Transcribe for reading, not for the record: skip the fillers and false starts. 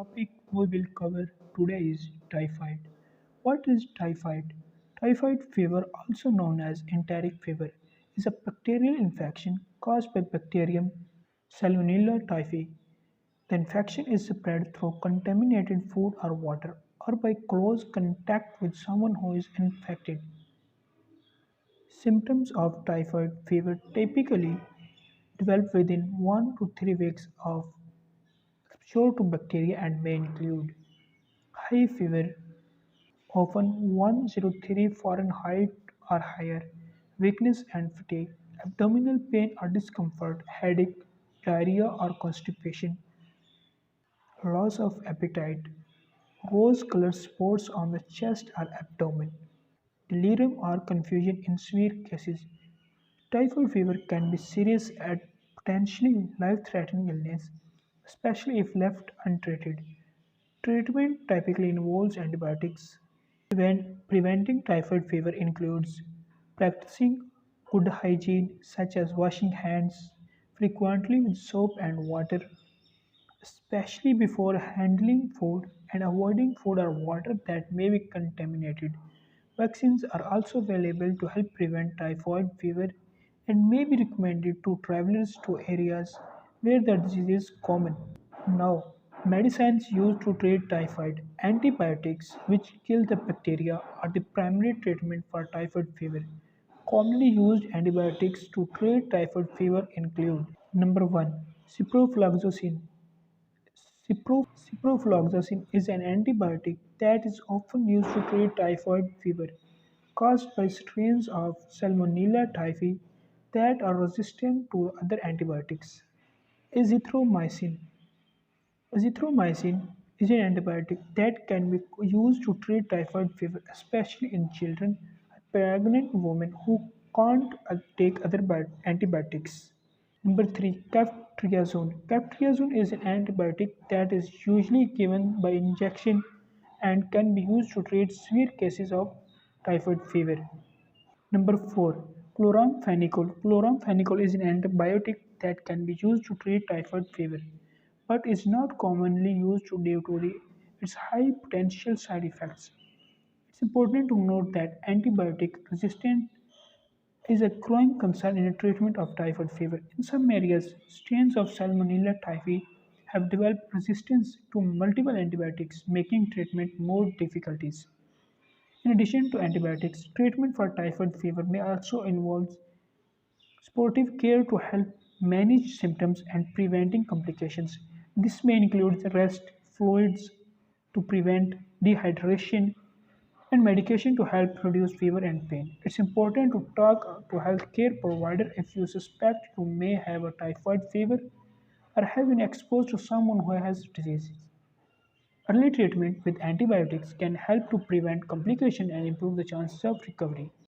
topic we will cover today is typhoid. What is typhoid? Typhoid fever, also known as enteric fever, is a bacterial infection caused by bacterium Salmonella typhi. The infection is spread through contaminated food or water or by close contact with someone who is infected. Symptoms of typhoid fever typically develop within 1 to 3 weeks of exposure to bacteria and may include high fever, often 103 Fahrenheit or higher, weakness and fatigue, abdominal pain or discomfort, headache, diarrhea or constipation, loss of appetite, rose-colored spots on the chest or abdomen, delirium or confusion in severe cases. Typhoid fever can be serious and potentially life-threatening illness, especially if left untreated. Treatment typically involves antibiotics. Preventing typhoid fever includes practicing good hygiene, such as washing hands frequently with soap and water, especially before handling food, and avoiding food or water that may be contaminated. Vaccines are also available to help prevent typhoid fever and may be recommended to travelers to areas where the disease is common. Now, medicines used to treat typhoid, antibiotics, which kill the bacteria, are the primary treatment for typhoid fever. Commonly used antibiotics to treat typhoid fever include number 1. Ciprofloxacin. Ciprofloxacin is an antibiotic that is often used to treat typhoid fever caused by strains of Salmonella typhi that are resistant to other antibiotics. Azithromycin. Azithromycin is an antibiotic that can be used to treat typhoid fever, especially in children and pregnant women who can't take other antibiotics. Number 3, ceftriaxone. Ceftriaxone is an antibiotic that is usually given by injection and can be used to treat severe cases of typhoid fever. Number 4, chloramphenicol. Chloramphenicol is an antibiotic that can be used to treat typhoid fever, but is not commonly used due to its high potential side effects. It's important to note that antibiotic resistance is a growing concern in the treatment of typhoid fever. In some areas, strains of Salmonella typhi have developed resistance to multiple antibiotics, making treatment more difficulties. In addition to antibiotics, treatment for typhoid fever may also involve supportive care to help manage symptoms and preventing complications. This may include rest, fluids to prevent dehydration, and medication to help reduce fever and pain. It's important to talk to healthcare provider if you suspect you may have a typhoid fever or have been exposed to someone who has disease. Early treatment with antibiotics can help to prevent complication and improve the chances of recovery.